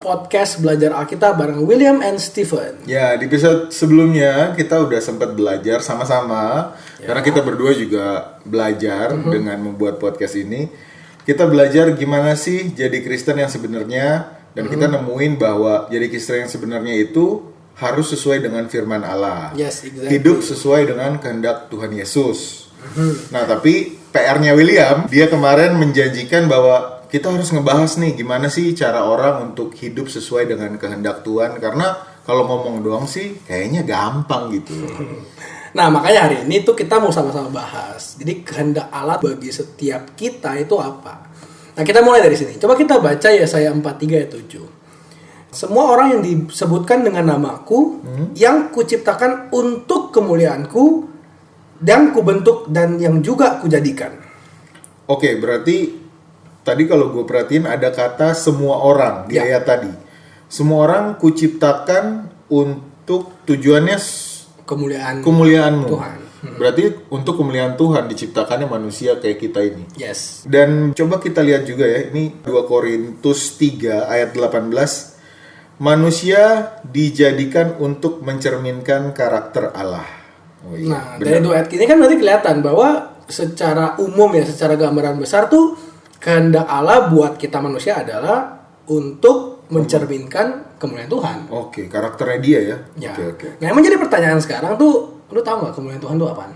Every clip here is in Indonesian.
Podcast Belajar Alkitab bareng William and Stephen. Ya, di episode sebelumnya kita udah sempat belajar sama-sama karena kita berdua juga belajar dengan membuat podcast ini. Kita belajar gimana sih jadi Kristen yang sebenarnya, dan kita nemuin bahwa jadi Kristen yang sebenarnya itu harus sesuai dengan firman Allah. Yes, exactly. Hidup sesuai dengan kehendak Tuhan Yesus. Nah, tapi PR-nya William, dia kemarin menjanjikan bahwa kita harus ngebahas nih gimana sih cara orang untuk hidup sesuai dengan kehendak Tuhan. Karena kalau ngomong doang sih kayaknya gampang gitu. Nah, makanya hari ini tuh kita mau sama-sama bahas. Jadi kehendak Allah bagi setiap kita itu apa? Nah, kita mulai dari sini. Coba kita baca Yesaya 43 ayat 7. Semua orang yang disebutkan dengan namaku, yang kuciptakan untuk kemuliaanku, dan kubentuk dan yang juga kujadikan. Oke, berarti tadi kalau gue perhatiin ada kata semua orang di ayat tadi. Semua orang kuciptakan untuk tujuannya kemuliaanmu. Tuhan. Berarti untuk kemuliaan Tuhan diciptakannya manusia kayak kita ini. Yes. Dan coba kita lihat juga ya, ini 2 Korintus 3 ayat 18. Manusia dijadikan untuk mencerminkan karakter Allah. Oh iya, Nah, dari dua ayat ini kan berarti kelihatan bahwa secara umum ya, secara gambaran besar tuh kehendak Allah buat kita manusia adalah untuk mencerminkan kemuliaan Tuhan. Oke, karakternya dia ya. Ya. Oke. Nah, emang jadi pertanyaan sekarang tuh, lu tahu nggak kemuliaan Tuhan itu apaan?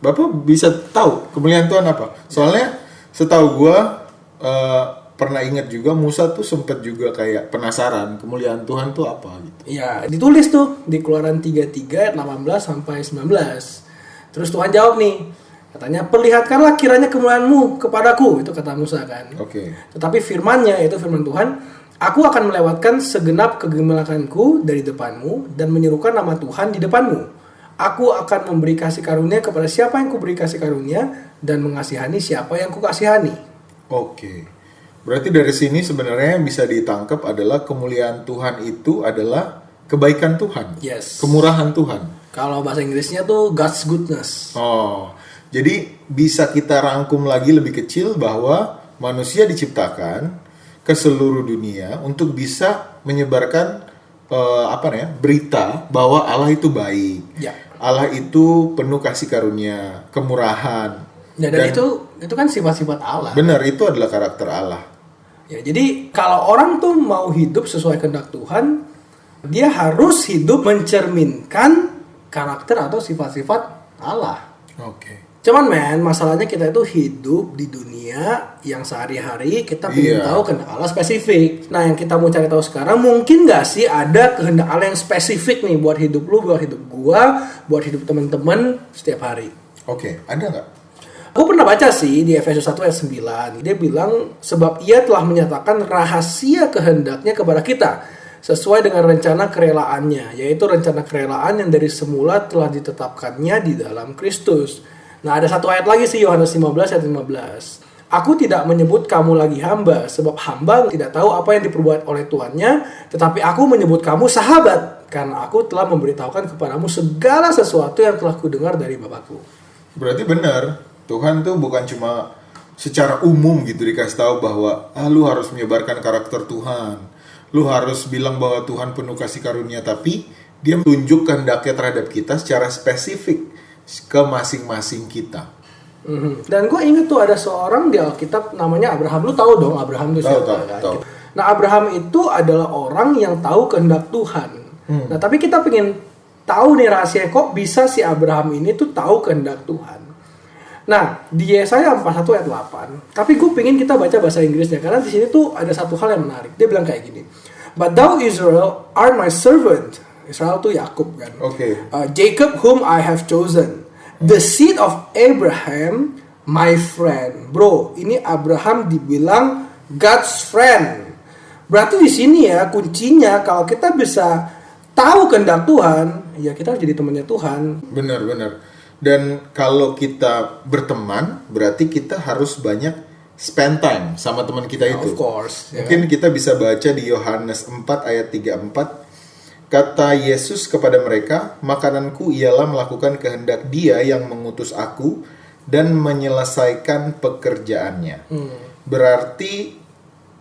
Bapak bisa tahu kemuliaan Tuhan apa? Soalnya setahu gua pernah ingat juga Musa tuh sempet juga kayak penasaran kemuliaan Tuhan tuh apa gitu. Ya, ditulis tuh di Keluaran 33 ayat 18 sampai 19. Terus Tuhan jawab nih, katanya, perlihatkanlah kiranya kemuliaanmu kepadaku, itu kata Musa kan. Oke. Tetapi firman-Nya, yaitu firman Tuhan, aku akan melewatkan segenap kegemilanganku dari depanmu dan menyerukan nama Tuhan di depanmu. Aku akan memberi kasih karunia kepada siapa yang kuberi kasih karunia dan mengasihani siapa yang kukasihani. Oke. Berarti dari sini sebenarnya yang bisa ditangkap adalah kemuliaan Tuhan itu adalah kebaikan Tuhan. Yes. Kemurahan Tuhan. Kalau bahasa Inggrisnya tuh God's goodness. Oh. Jadi bisa kita rangkum lagi lebih kecil bahwa manusia diciptakan ke seluruh dunia untuk bisa menyebarkan berita bahwa Allah itu baik. Ya. Allah itu penuh kasih karunia, kemurahan. Ya, dan itu kan sifat-sifat Allah. Benar, itu adalah karakter Allah. Ya, jadi kalau orang tuh mau hidup sesuai kehendak Tuhan, dia harus hidup mencerminkan karakter atau sifat-sifat Allah. Oke. Cuman masalahnya kita itu hidup di dunia yang sehari-hari kita pengen tahu kehendak Allah spesifik. Nah, yang kita mau cari tahu sekarang, mungkin nggak sih ada kehendak Allah yang spesifik nih buat hidup lu, buat hidup gua, buat hidup teman-teman setiap hari. Oke, ada nggak? Aku pernah baca sih di Efesus 1 ayat 9. Dia bilang, sebab ia telah menyatakan rahasia kehendaknya kepada kita sesuai dengan rencana kerelaannya, yaitu rencana kerelaan yang dari semula telah ditetapkannya di dalam Kristus. Nah, ada satu ayat lagi sih, Yohanes 15 ayat 15. Aku tidak menyebut kamu lagi hamba, sebab hamba tidak tahu apa yang diperbuat oleh tuannya, tetapi aku menyebut kamu sahabat, karena aku telah memberitahukan kepadamu segala sesuatu yang telah kudengar dari Bapakku. Berarti benar, Tuhan tuh bukan cuma secara umum gitu dikasih tahu bahwa lu harus menyebarkan karakter Tuhan, lu harus bilang bahwa Tuhan penuh kasih karunia, tapi dia tunjuk kehendaknya terhadap kita secara spesifik ke masing-masing kita. Dan gue inget tuh ada seorang di Alkitab namanya Abraham. Lu tahu dong Abraham itu siapa? Tahu. Nah, Abraham itu adalah orang yang tahu kehendak Tuhan. Nah, tapi kita pengen tahu nih rahasia kok bisa si Abraham ini tuh tahu kehendak Tuhan. Nah, di Yesaya 41 ayat 8. Tapi gue pengen kita baca bahasa Inggrisnya, karena di sini tuh ada satu hal yang menarik. Dia bilang kayak gini. But thou Israel are my servant. Israel tuh Yakub kan. Oke. Jacob whom I have chosen. The seed of Abraham, my friend. Bro, ini Abraham dibilang God's friend. Berarti di sini ya kuncinya, kalau kita bisa tahu kehendak Tuhan, ya kita harus jadi temannya Tuhan. Benar. Dan kalau kita berteman, berarti kita harus banyak spend time sama teman kita itu. Of course. Mungkin kita bisa baca di Yohanes 4 ayat 34. Kata Yesus kepada mereka, makananku ialah melakukan kehendak Dia yang mengutus aku dan menyelesaikan pekerjaannya. Berarti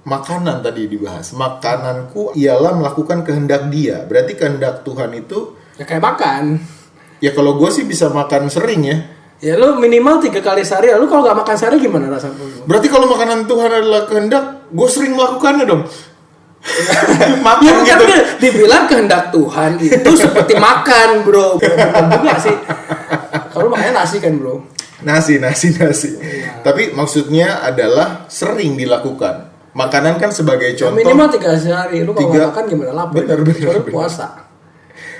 makanan tadi dibahas. Makananku ialah melakukan kehendak Dia. Berarti kehendak Tuhan itu Ya kayak makan. ya kalau gue sih bisa makan sering ya. Ya lu minimal 3 kali sehari. Lu kalau nggak makan sehari gimana rasanya? Berarti kalau makanan Tuhan adalah kehendak, gue sering melakukannya dong. Ya Makan bukan gitu. dibilang kehendak Tuhan itu seperti makan, bro. Bukan juga sih. Kalau makannya nasi kan, bro. Nasi. Tapi maksudnya adalah sering dilakukan. Makanan kan sebagai Ya, contoh. minimal 3 sehari. Lu kalau nggak 3. makan gimana lapar? Benar. Kecuali puasa.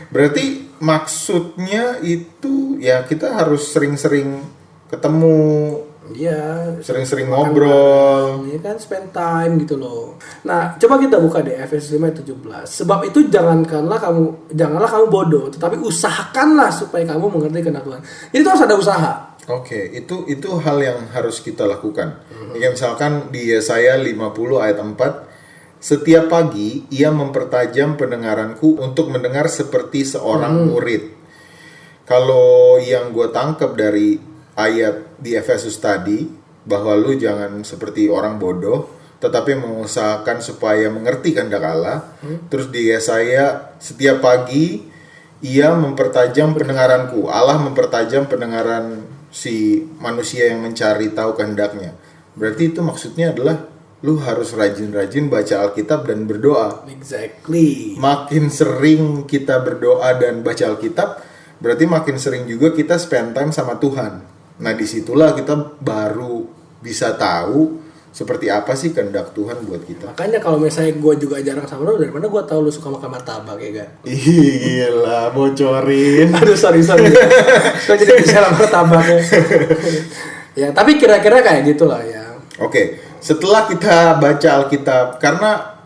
Berarti maksudnya itu ya kita harus sering-sering ketemu, Iya. sering-sering Makan ngobrol. bareng, ya kan spend time gitu loh. Nah, coba kita buka deh Efesus 5:17. Sebab itu janganlah kamu bodoh, tetapi usahakanlah supaya kamu mengerti kehendak Tuhan. Jadi itu harus ada usaha. Oke, itu hal yang harus kita lakukan. Ya, misalkan di Yesaya 50 ayat 4, setiap pagi ia mempertajam pendengaranku untuk mendengar seperti seorang murid. Kalau yang gue tangkap dari ayat di Efesus tadi, bahwa lu jangan seperti orang bodoh, tetapi mengusahakan supaya mengerti kehendak Allah. Terus di Yesaya, setiap pagi ia mempertajam pendengaranku. Allah mempertajam pendengaran si manusia yang mencari tahu kehendaknya. Berarti itu maksudnya adalah lu harus rajin-rajin baca Alkitab dan berdoa. Exactly. Makin sering kita berdoa dan baca Alkitab, berarti makin sering juga kita spend time sama Tuhan. Nah, disitulah kita baru bisa tahu seperti apa sih kehendak Tuhan buat kita. Makanya kalau misalnya gue juga jarang sama lu, dari mana gue tahu lu suka makan martabak ya gak? Ih, gila, bocorin. Aduh sorry. Kok jadi bicara martabaknya? Ya tapi kira-kira kayak gitulah ya. Oke, setelah kita baca Alkitab, karena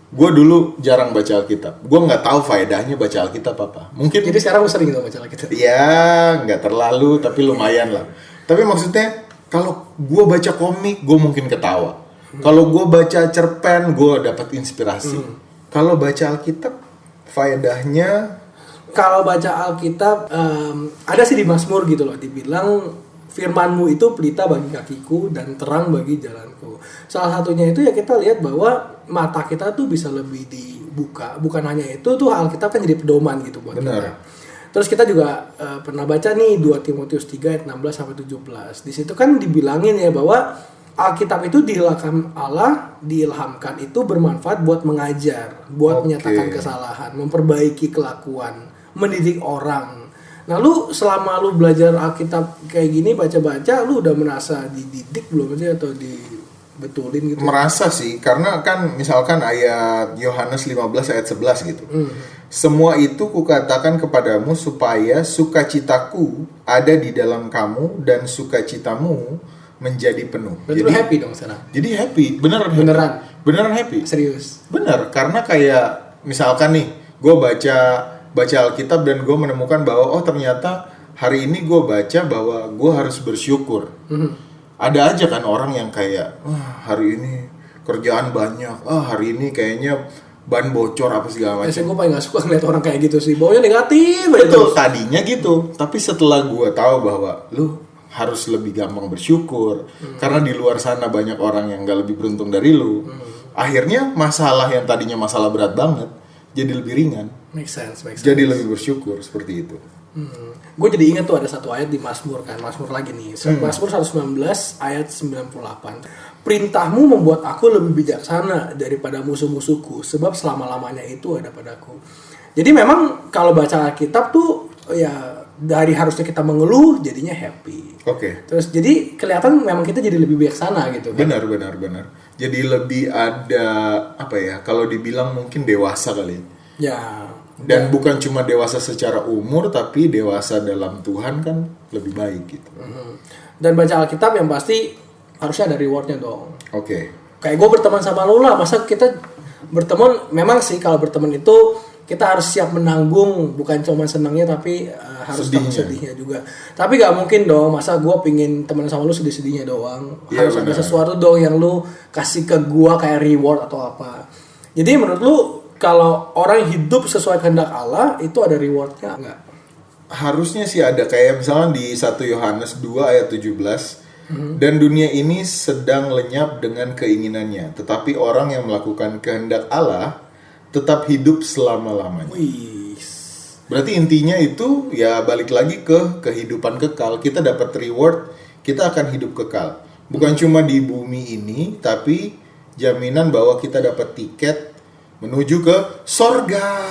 gue dulu jarang baca Alkitab, gue nggak tahu faedahnya baca Alkitab apa. Mungkin Jadi sekarang lu sering gitu baca Alkitab. ya nggak terlalu, tapi lumayan lah. Tapi maksudnya kalau gue baca komik, gue mungkin ketawa. Kalau gue baca cerpen, gue dapat inspirasi. Kalau baca Alkitab, faedahnya Kalau baca Alkitab ada sih di Mazmur gitu loh, dibilang firman-Mu itu pelita bagi kakiku dan terang bagi jalanku. Salah satunya itu ya kita lihat bahwa mata kita tuh bisa lebih dibuka. Bukan hanya itu tuh Alkitab kan jadi pedoman gitu buat Benar. kita. Terus kita juga pernah baca nih 2 Timotius 3 ayat 16 sampai 17. Di situ kan dibilangin ya bahwa Alkitab itu diilhamkan itu bermanfaat buat mengajar, buat menyatakan kesalahan, memperbaiki kelakuan, mendidik orang. Nah, lu selama lu belajar Alkitab kayak gini baca-baca, lu udah merasa dididik belum sih atau dibetulin gitu? merasa sih, karena kan misalkan ayat Yohanes 15 ayat 11 gitu. Semua itu kukatakan kepadamu supaya sukacitaku ada di dalam kamu dan sukacitamu menjadi penuh. Berarti lu happy dong sekarang? Jadi happy, beneran happy. Beneran? Beneran happy. Serius? Bener, karena kayak misalkan nih, gue baca Alkitab dan gue menemukan bahwa oh ternyata hari ini gue baca bahwa gue harus bersyukur. Ada aja kan orang yang kayak hari ini kerjaan banyak, hari ini kayaknya ban bocor apa segala macam. Biasanya gue paling gak suka ngeliat orang kayak gitu sih, baunya negatif aja Betul, terus. tadinya gitu. Tapi setelah gue tahu bahwa lu harus lebih gampang bersyukur karena di luar sana banyak orang yang gak lebih beruntung dari lu. Akhirnya masalah yang tadinya masalah berat banget jadi lebih ringan. Make sense. Jadi lebih bersyukur seperti itu. Gue jadi ingat tuh ada satu ayat di Mazmur kan, Mazmur lagi nih. Mazmur 119 ayat 98. Perintahmu membuat aku lebih bijaksana daripada musuh-musuhku, sebab selama-lamanya itu ada padaku. Jadi memang kalau baca Alkitab tuh ya dari harusnya kita mengeluh jadinya happy. Oke. Terus jadi kelihatan memang kita jadi lebih bijaksana gitu kan. Benar. Jadi lebih ada apa ya? Kalau dibilang mungkin dewasa kali. Ya. Dan bukan cuma dewasa secara umur, tapi dewasa dalam Tuhan kan lebih baik gitu. Dan baca Alkitab yang pasti harusnya ada rewardnya dong. Oke. Kayak gue berteman sama lo lah, masa kita berteman, memang sih kalau berteman itu kita harus siap menanggung, bukan cuma senangnya tapi harus sedihnya juga. Tapi gak mungkin dong, masa gue pingin teman sama lu sedih-sedihnya doang. Ya, harus benar. ada sesuatu dong yang lu kasih ke gue kayak reward atau apa. Jadi menurut lu kalau orang hidup sesuai kehendak Allah itu ada rewardnya nggak? Harusnya sih ada, kayak misalnya di 1 Yohanes 2 ayat 17, Dan dunia ini sedang lenyap dengan keinginannya, tetapi orang yang melakukan kehendak Allah tetap hidup selama-lamanya. Wih. Berarti intinya itu ya balik lagi ke kehidupan kekal. Kita dapat reward, kita akan hidup kekal. Bukan cuma di bumi ini, tapi jaminan bahwa kita dapat tiket menuju ke sorga.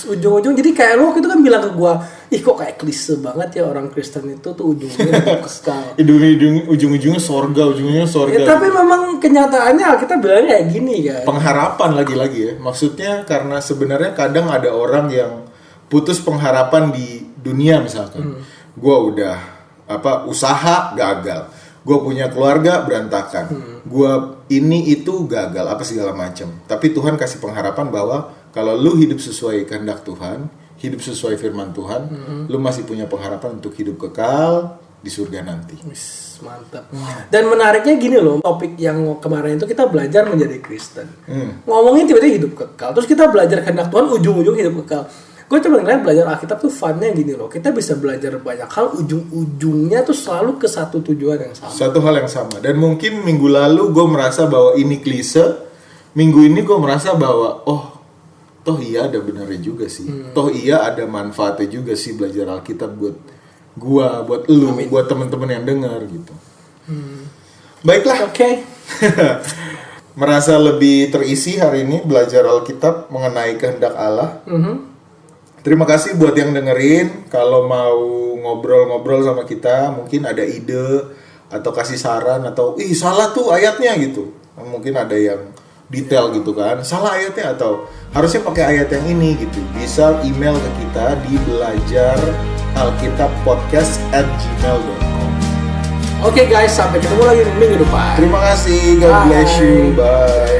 Ujung-ujung jadi kayak lo itu kan bilang ke gua, ih kok kayak klise banget ya orang Kristen itu tuh ujungnya hidup kekal. Ujung-ujungnya sorga, ujungnya sorga. Ya, tapi memang kenyataannya kita bilangnya kayak gini kan. Pengharapan lagi-lagi ya. Maksudnya karena sebenarnya kadang ada orang yang putus pengharapan di dunia misalkan. Gua udah usaha gagal. Gue punya keluarga berantakan, gue ini itu gagal apa segala macam. Tapi Tuhan kasih pengharapan bahwa kalau lu hidup sesuai kehendak Tuhan, hidup sesuai firman Tuhan, lu masih punya pengharapan untuk hidup kekal di surga nanti. Wis, mantap. Dan menariknya gini loh, topik yang kemarin itu kita belajar menjadi Kristen. Ngomongin tiba-tiba hidup kekal, terus kita belajar kehendak Tuhan, ujung-ujung hidup kekal. Gue coba ngeliat belajar Alkitab tuh funnya gini loh. Kita bisa belajar banyak hal, ujung-ujungnya tuh selalu ke satu tujuan yang sama. Satu hal yang sama. Dan mungkin minggu lalu gue merasa bahwa ini klise. Minggu ini gue merasa bahwa toh iya ada benarnya juga sih. Toh iya ada manfaatnya juga sih belajar Alkitab buat gue, buat lu, buat teman-teman yang dengar gitu. Baiklah. Oke. Merasa lebih terisi hari ini belajar Alkitab mengenai kehendak Allah. Terima kasih buat yang dengerin. Kalau mau ngobrol-ngobrol sama kita, mungkin ada ide atau kasih saran atau salah tuh ayatnya gitu. Mungkin ada yang detail gitu kan. Salah ayatnya atau harusnya pakai ayat yang ini gitu. Bisa email ke kita di belajaralkitabpodcast@gmail.com. Oke guys, sampai ketemu lagi minggu depan. Terima kasih. God bless you. Bye.